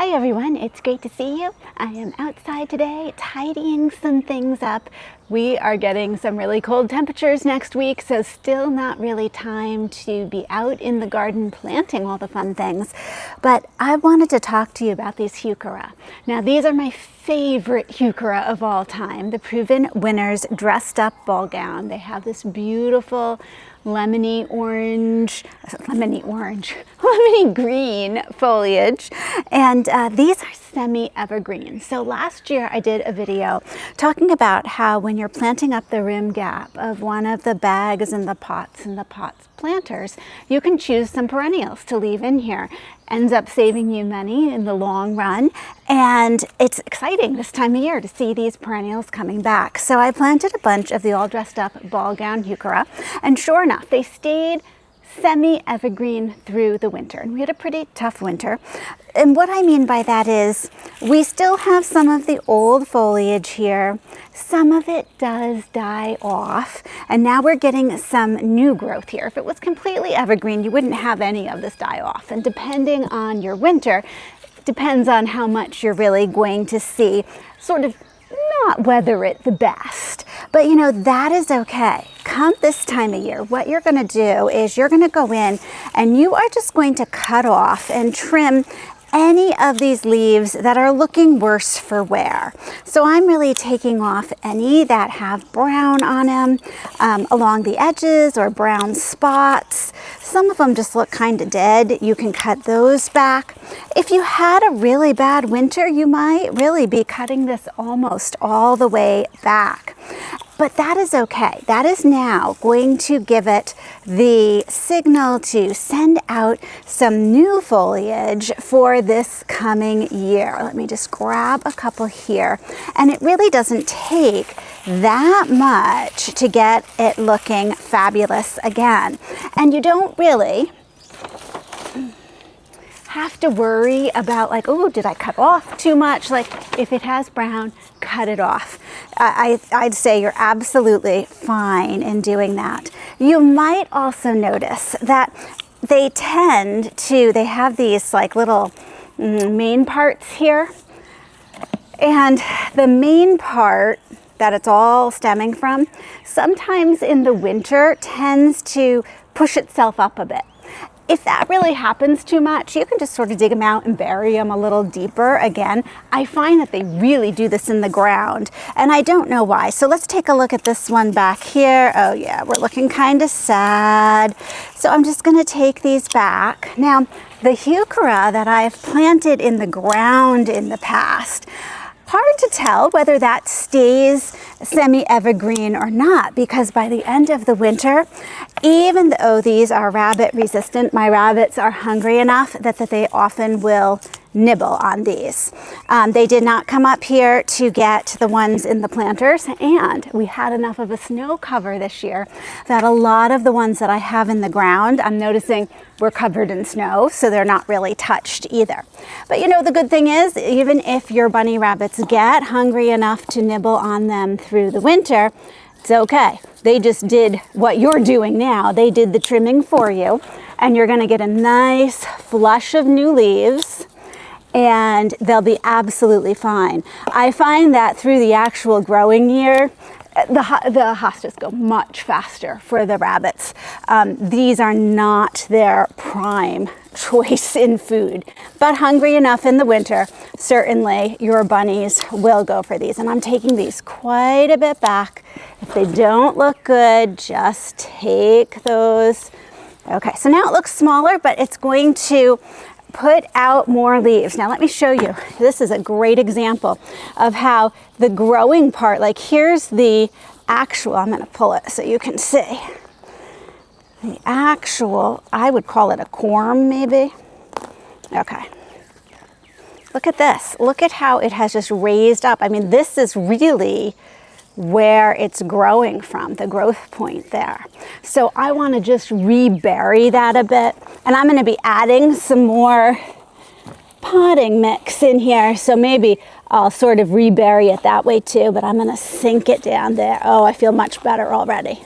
Hi everyone, it's great to see you. I am outside today tidying some things up. We are getting some really cold temperatures next week, so still not really time to be out in the garden planting all the fun things. But I wanted to talk to you about these Heuchera. Now these are my favorite Heuchera of all time, the proven winners dressed up Ballgown. They have this beautiful lemony green foliage, and these are semi-evergreen. So last year I did a video talking about how when you're planting up the rim gap of one of the bags and the pots planters, you can choose some perennials to leave in here. Ends up saving you money in the long run, and it's exciting this time of year to see these perennials coming back. So I planted a bunch of the all dressed up Ballgown Heuchera, and sure enough, they stayed semi-evergreen through the winter, and we had a pretty tough winter. And what I mean by that is we still have some of the old foliage here. Some of it does die off, and now we're getting some new growth here. If it was completely evergreen, you wouldn't have any of this die off. And depending on your winter, depends on how much you're really going to see sort of not weather it the best. But you know, that is okay. Come this time of year, what you're going to do is you're going to go in and you are just going to cut off and trim any of these leaves that are looking worse for wear. So I'm really taking off any that have brown on them along the edges or brown spots. Some of them just look kind of dead. You can cut those back. If you had a really bad winter, you might really be cutting this almost all the way back. But that is okay. That is now going to give it the signal to send out some new foliage for this coming year. Let me just grab a couple here. And it really doesn't take that much to get it looking fabulous again. And you don't really have to worry about like, oh, did I cut off too much? Like if it has brown, cut it off. I'd say you're absolutely fine in doing that. You might also notice that they they have these like little main parts here. And the main part that it's all stemming from, sometimes in the winter tends to push itself up a bit. If that really happens too much, you can just sort of dig them out and bury them a little deeper. Again, I find that they really do this in the ground, and I don't know why. So let's take a look at this one back here. Oh yeah, we're looking kind of sad. So I'm just going to take these back. Now, the Heuchera that I've planted in the ground in the past, hard to tell whether that stays semi-evergreen or not, because by the end of the winter, even though these are rabbit resistant, my rabbits are hungry enough that they often will nibble on these. They did not come up here to get the ones in the planters, and we had enough of a snow cover this year that a lot of the ones that I have in the ground, I'm noticing were covered in snow, so they're not really touched either. But you know, the good thing is, even if your bunny rabbits get hungry enough to nibble on them through the winter, it's okay. They just did what you're doing now. They did the trimming for you, and you're going to get a nice flush of new leaves, and they'll be absolutely fine. I find that through the actual growing year, the hostas go much faster for the rabbits. These are not their prime choice in food, but hungry enough in the winter, certainly your bunnies will go for these. And I'm taking these quite a bit back. If they don't look good, just take those. Okay, so now it looks smaller, but it's going to put out more leaves. Now let me show you. This is a great example of how the growing part, like here's the actual, I'm going to pull it so you can see. The actual, I would call it a corm maybe. Okay. Look at this. Look at how it has just raised up. I mean, this is really where it's growing from, the growth point there. So I want to just rebury that a bit, and I'm going to be adding some more potting mix in here, so maybe I'll sort of rebury it that way too, but I'm going to sink it down there. Oh, I feel much better already.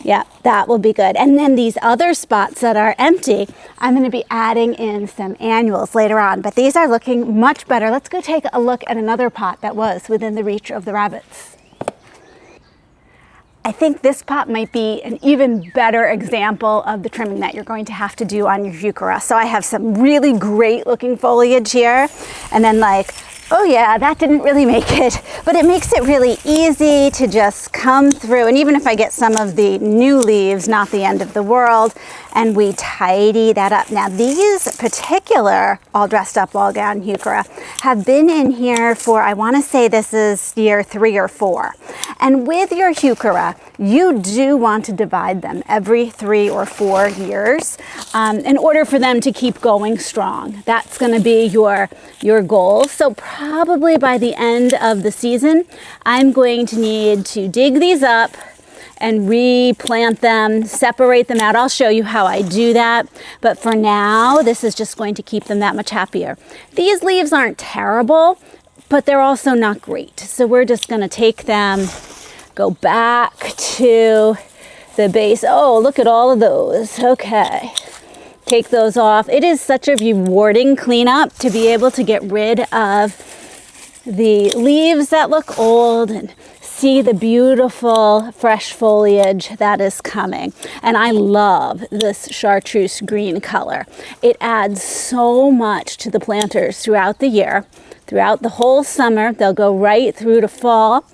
Yeah, that will be good. And then these other spots that are empty, I'm going to be adding in some annuals later on, but these are looking much better. Let's go take a look at another pot that was within the reach of the rabbits. I think this pot might be an even better example of the trimming that you're going to have to do on your Heuchera. So I have some really great looking foliage here, and then like, oh yeah, that didn't really make it, but it makes it really easy to just come through. And even if I get some of the new leaves, not the end of the world, and we tidy that up. Now these particular all dressed up Ballgown Heuchera have been in here for, I want to say this is year 3 or 4. And with your Heuchera, you do want to divide them every 3 or 4 years in order for them to keep going strong. That's going to be your goal. So probably by the end of the season, I'm going to need to dig these up and replant them, separate them out. I'll show you how I do that. But for now, this is just going to keep them that much happier. These leaves aren't terrible, but they're also not great. So we're just going to take them, go back to the base. Oh, look at all of those. Okay. Take those off. It is such a rewarding cleanup to be able to get rid of the leaves that look old and see the beautiful fresh foliage that is coming. And I love this chartreuse green color. It adds so much to the planters throughout the year, throughout the whole summer. They'll go right through to fall.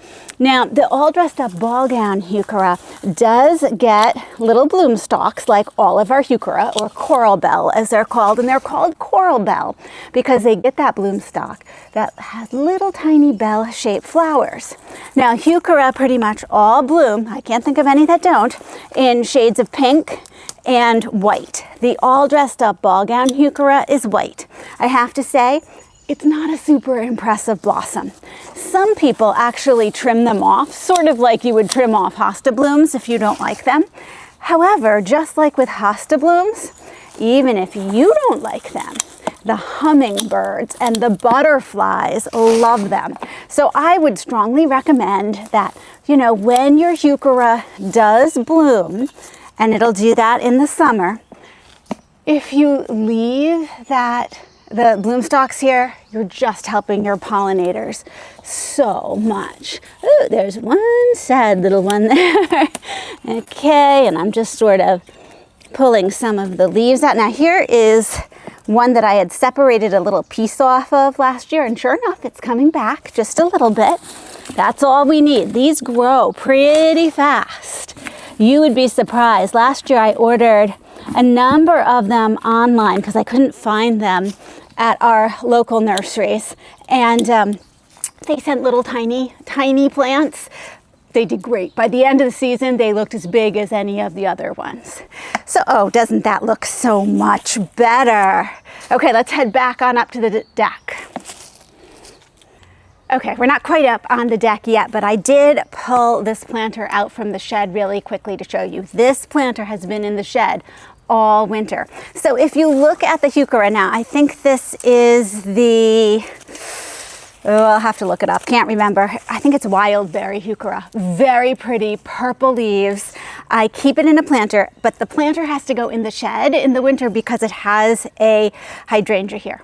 Now, the all dressed up Ballgown Heuchera does get little bloom stalks like all of our Heuchera, or coral bell as they're called, and they're called coral bell because they get that bloom stalk that has little tiny bell shaped flowers. Now, Heuchera pretty much all bloom, I can't think of any that don't, in shades of pink and white. The all dressed up Ballgown Heuchera is white. I have to say, it's not a super impressive blossom. Some people actually trim them off, sort of like you would trim off hosta blooms if you don't like them. However, just like with hosta blooms, even if you don't like them, the hummingbirds and the butterflies love them. So I would strongly recommend that, you know, when your Heuchera does bloom, and it'll do that in the summer, if you leave the bloom stalks here, you're just helping your pollinators so much. Ooh, there's one sad little one there. Okay, and I'm just sort of pulling some of the leaves out. Now here is one that I had separated a little piece off of last year, and sure enough, it's coming back just a little bit. That's all we need. These grow pretty fast. You would be surprised. Last year I ordered a number of them online because I couldn't find them at our local nurseries, and they sent little tiny plants. They did great. By the end of the season, they looked as big as any of the other ones. So, oh, doesn't that look so much better? Okay, let's head back on up to the deck. Okay, we're not quite up on the deck yet, but I did pull this planter out from the shed really quickly to show you. This planter has been in the shed all winter. So if you look at the Heuchera now, I think this is the, oh, I'll have to look it up, can't remember. I think it's wild berry Heuchera. Very pretty purple leaves. I keep it in a planter, but the planter has to go in the shed in the winter because it has a hydrangea here.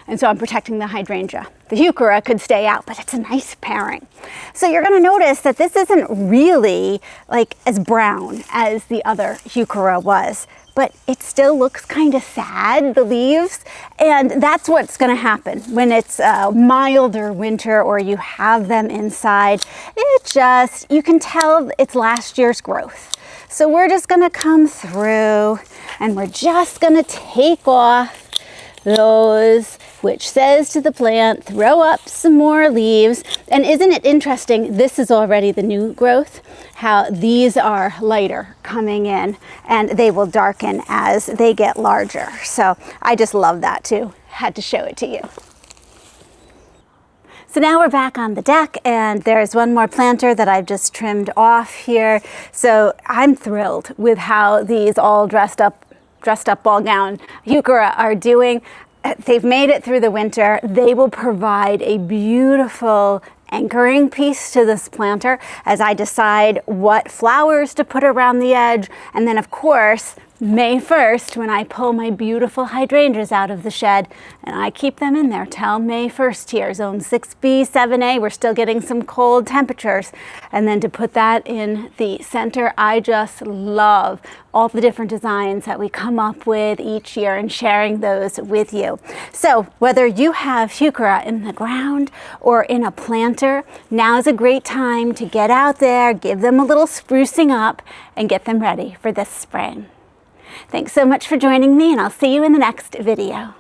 And so I'm protecting the hydrangea. The Heuchera could stay out, but it's a nice pairing. So you're going to notice that this isn't really like as brown as the other Heuchera was, but it still looks kind of sad, the leaves. And that's what's going to happen when it's a milder winter or you have them inside. It just, you can tell it's last year's growth. So we're just going to come through and we're just going to take off those, which says to the plant, throw up some more leaves. And isn't it interesting, this is already the new growth, how these are lighter coming in and they will darken as they get larger. So I just love that too. Had to show it to you. So now we're back on the deck and there's one more planter that I've just trimmed off here. So I'm thrilled with how these all dressed up Ballgown Heuchera are doing. They've made it through the winter. They will provide a beautiful anchoring piece to this planter as I decide what flowers to put around the edge. And then of course, May 1st, when I pull my beautiful hydrangeas out of the shed, and I keep them in there till May 1st here, zone 6B, 7A, we're still getting some cold temperatures. And then to put that in the center, I just love all the different designs that we come up with each year and sharing those with you. So whether you have Heuchera in the ground or in a planter, now is a great time to get out there, give them a little sprucing up, and get them ready for this spring. Thanks so much for joining me, and I'll see you in the next video.